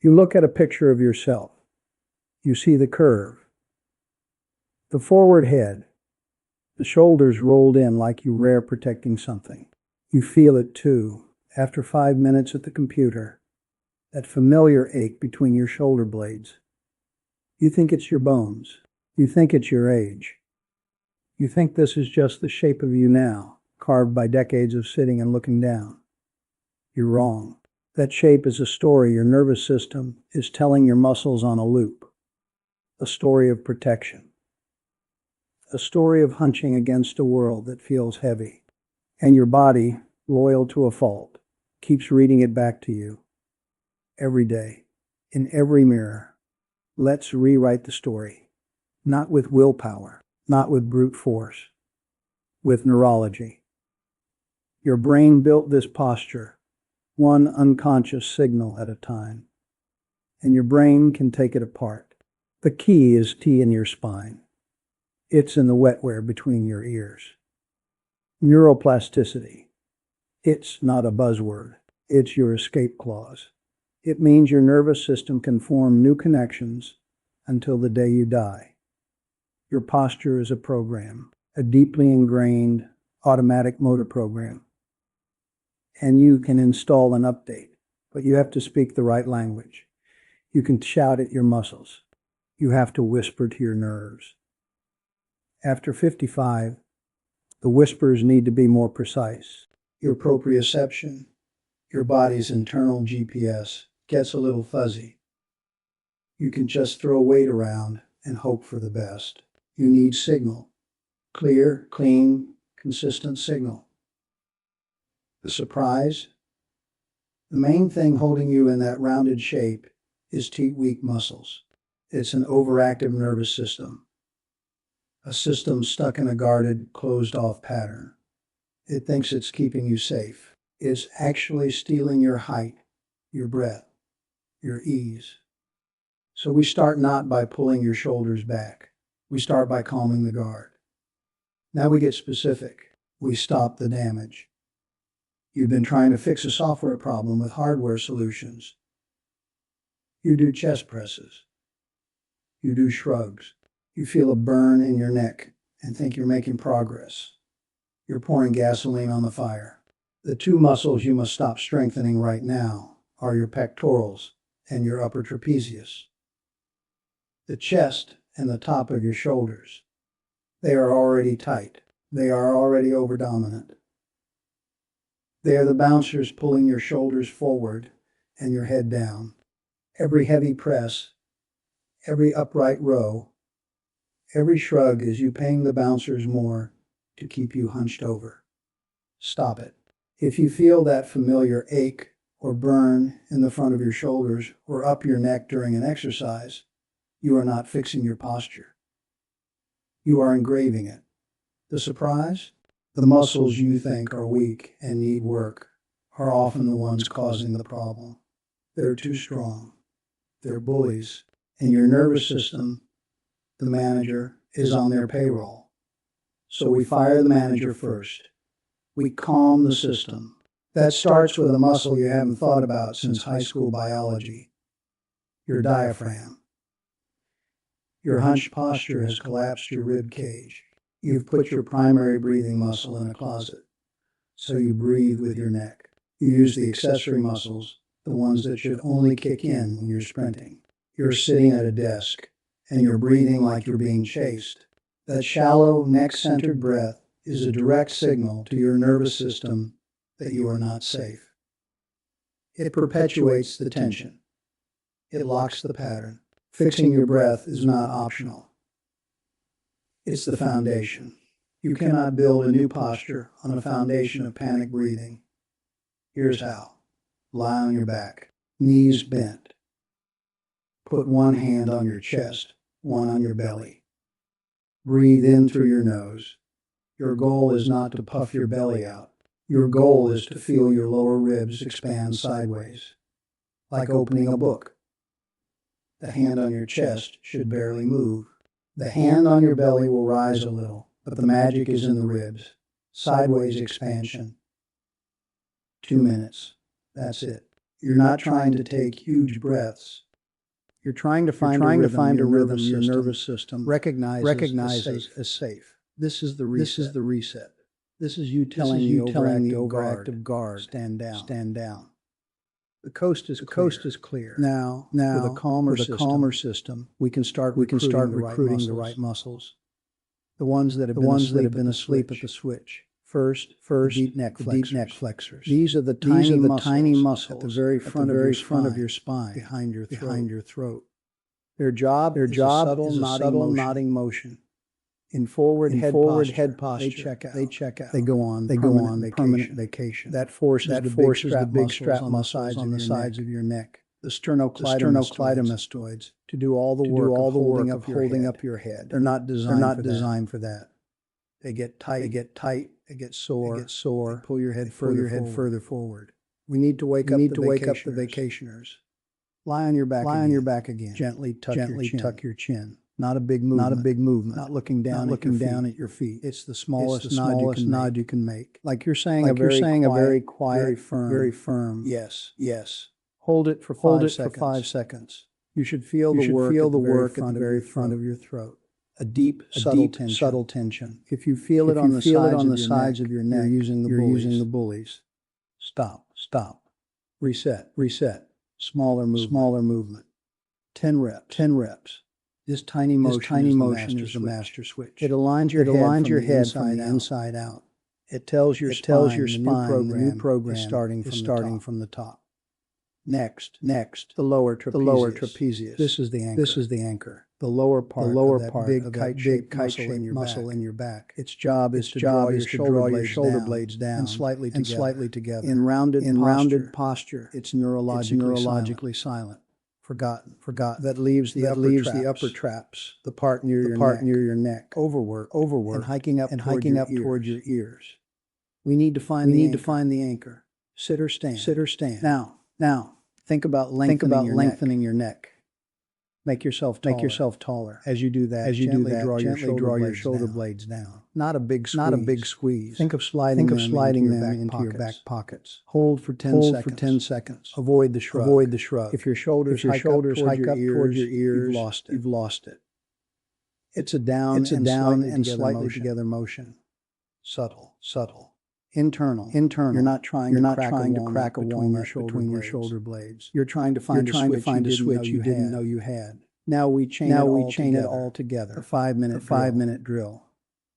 You look at a picture of yourself. You see the curve, the forward head, the shoulders rolled in like you were protecting something. You feel it too. After 5 minutes at the computer, that familiar ache between your shoulder blades. You think it's your bones. You think it's your age. You think this is just the shape of you now, carved by decades of sitting and looking down. You're wrong. That shape is a story your nervous system is telling your muscles on a loop. A story of protection. A story of hunching against a world that feels heavy. And your body, loyal to a fault, keeps reading it back to you. Every day, in every mirror. Let's rewrite the story. Not with willpower, not with brute force, with neurology. Your brain built this posture, one unconscious signal at a time. And your brain can take it apart. The key is T in your spine. It's in the wetware between your ears. Neuroplasticity. It's not a buzzword. It's your escape clause. It means your nervous system can form new connections until the day you die. Your posture is a program, a deeply ingrained automatic motor program. And you can install an update, but you have to speak the right language. You can shout at your muscles. You have to whisper to your nerves. After 55, the whispers need to be more precise. Your proprioception, your body's internal GPS, gets a little fuzzy. You can just throw weight around and hope for the best. You need signal. Clear, clean, consistent signal. The surprise? The main thing holding you in that rounded shape is T-weak muscles. It's an overactive nervous system. A system stuck in a guarded, closed-off pattern. It thinks it's keeping you safe. It's actually stealing your height, your breath, your ease. So we start not by pulling your shoulders back. We start by calming the guard. Now we get specific. We stop the damage. You've been trying to fix a software problem with hardware solutions. You do chest presses. You do shrugs. You feel a burn in your neck and think you're making progress. You're pouring gasoline on the fire. The two muscles you must stop strengthening right now are your pectorals and your upper trapezius. The chest and the top of your shoulders. They are already tight. They are already overdominant. They are the bouncers pulling your shoulders forward and your head down. Every heavy press, every upright row, every shrug is you paying the bouncers more to keep you hunched over. Stop it. If you feel that familiar ache or burn in the front of your shoulders or up your neck during an exercise, you are not fixing your posture. You are engraving it. The surprise? The muscles you think are weak and need work are often the ones causing the problem. They're too strong. They're bullies. And your nervous system, the manager, is on their payroll. So we fire the manager first. We calm the system. That starts with a muscle you haven't thought about since high school biology. Your diaphragm. Your hunched posture has collapsed your rib cage. You've put your primary breathing muscle in a closet, so you breathe with your neck. You use the accessory muscles, the ones that should only kick in when you're sprinting. You're sitting at a desk, and you're breathing like you're being chased. That shallow, neck-centered breath is a direct signal to your nervous system that you are not safe. It perpetuates the tension. It locks the pattern. Fixing your breath is not optional. It's the foundation. You cannot build a new posture on a foundation of panic breathing. Here's how. Lie on your back, knees bent. Put one hand on your chest, one on your belly. Breathe in through your nose. Your goal is not to puff your belly out. Your goal is to feel your lower ribs expand sideways, like opening a book. The hand on your chest should barely move. The hand on your belly will rise a little, but the magic is in the ribs. Sideways expansion. 2 minutes. That's it. You're not trying to take huge breaths. You're trying to find a rhythm your nervous system recognizes as safe. This is the reset. This is you telling the overactive guard, stand down. The coast is clear. Now, with a calmer system, we can start recruiting the right muscles. The ones that have been asleep at the switch. First, deep neck flexors. These are the tiny muscles at the very front of your spine, behind your throat. Their job is a subtle nodding motion. In forward head posture, they check out. They go on permanent vacation. That forces the big strap muscles on the sides of your neck, the sternocleidomastoids, to do all the work of holding up your head. They're not designed for that. They get tight, they get sore, they pull your head further forward. We need to wake up the vacationers. Lie on your back again. Gently tuck your chin. Not a big movement. Not looking down at your feet. It's the smallest nod you can make. Like you're saying a very quiet, very firm. Yes. Hold it for 5 seconds. You should feel the work at the very front of your throat. A deep, subtle tension. If you feel it on the sides of your neck, you're using the bullies. Stop. Reset. Smaller movement. 10 reps. This tiny motion is the master switch. It aligns your head from the inside out. It tells your spine the new program is starting from the top. Next, the lower trapezius. This is the anchor. The lower part of that big kite-shaped muscle in your back. Its job is to draw your shoulder blades down and slightly together. In rounded posture, it's neurologically silent. Forgotten. That leaves the upper traps, the part near your neck. Overwork, and hiking up toward your ears. We need to find the anchor. Sit or stand. Now, think about lengthening your neck. Make yourself taller. As you do that, gently draw your shoulder blades down. Not a big squeeze. Think of sliding them into your back pockets. Hold for 10 seconds. Avoid the shrug. If your shoulders hike up toward your ears, you've lost it. It's a down and slightly together motion. Subtle. Internal. You're not trying to crack a walnut between your shoulder blades. You're trying to find a switch you didn't know you had. Now we chain it all together. A 5-minute drill.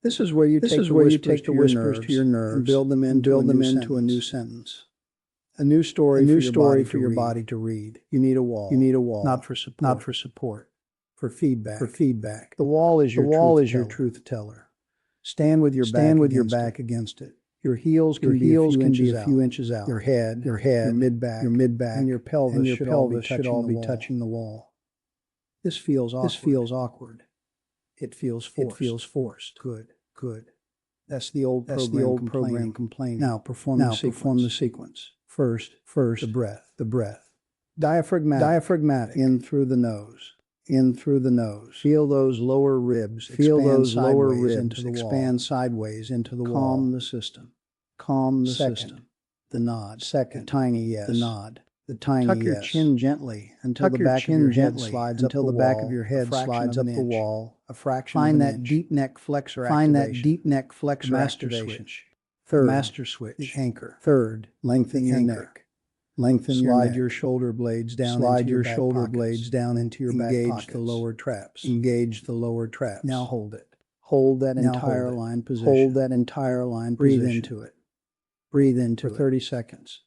This is where you take the whispers to your nerves and build them into a new sentence. A new story for your body to read. You need a wall. Not for support. For feedback. The wall is your truth teller. Stand with your back against it. Your heels can be a few inches out. Your head, your mid-back, and your pelvis should all be touching the wall. This feels awkward. It feels forced. Good. That's the old program complaining. Now perform the sequence. First, the breath. Diaphragmatic. In through the nose. Feel those lower ribs. Expand sideways into the wall. Calm the system. The nod. Second. The tiny yes. The nod. The tiny yes. Tuck your chin gently until the back of your head slides up the wall. A fraction of an inch. Find that deep neck flexor Master switch. Third. Master switch. The anchor. Third. Lengthen your neck. Slide your shoulder blades down into your back pockets. Engage the lower traps. Now hold it. Hold that entire line position. Breathe into it. For 30 seconds.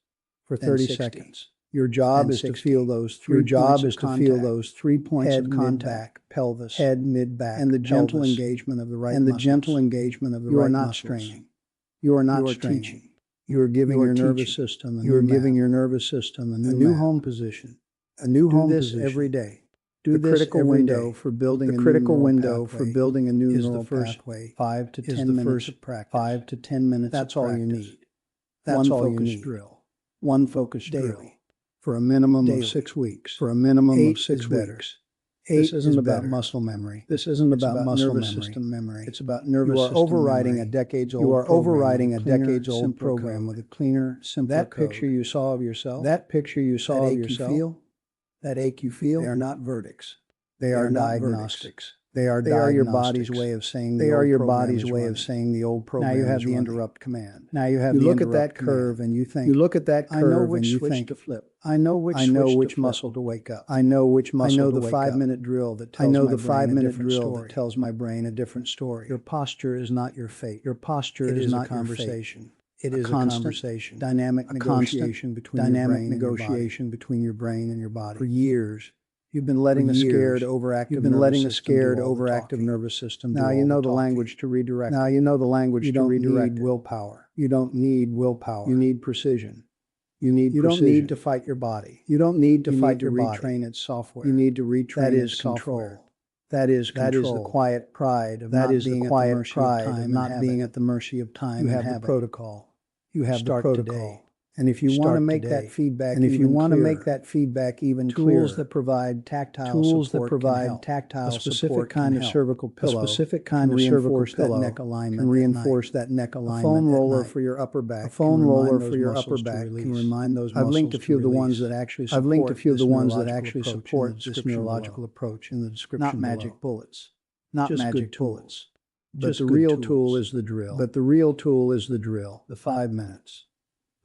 Your job is to feel those 3 points of contact: pelvis, head, mid-back, and the gentle engagement of the right muscles. You are not straining. You are not teaching. You are giving your nervous system a new home position. Do this every day. The critical window for building a new neural pathway 5 to 10 minutes of practice. 5 to 10 minutes. That's all you need. That's all you need. One focus daily for a minimum of 6 weeks. 8 This isn't about muscle memory. This isn't about muscle nervous system memory. It's about nervous system memory. You are overriding a decades-old program. You are overriding a decades-old program with a cleaner, simpler code. That picture you saw of yourself, that picture you saw of yourself, that ache you feel, they are not verdicts. They are diagnostics. They are your body's way of saying the old program. Now you have the interrupt command. Now you have the interrupt command. You look at that curve and you think, I know which switch to flip. I know which muscle to wake up. I know which muscle to wake up. I know the 5-minute drill that tells my brain a different story. Your posture is not your fate. Your posture is not your conversation. It is a conversation, dynamic negotiation between your brain and your body. For years, you've been letting a scared, overactive nervous system do all the talking. Now you know the language to redirect. You don't need willpower. You don't need willpower. You need precision. You don't need to fight your body. You don't need to fight your body. Retrain its software. You need to retrain its software. That is the quiet pride of not being at the mercy of time. You have the protocol. You have the protocol. And if you want to make that feedback even clearer, tools that provide tactile support, a specific kind of cervical pillow, neck alignment, can reinforce that neck alignment. A foam roller for your upper back, can remind those muscles. I've linked a few of the ones that actually support this neurological approach in the description. Not magic bullets, not magic bullets. But the real tool is the drill. The 5 minutes.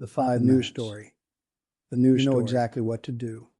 The 5 news story. The news story. You know exactly what to do.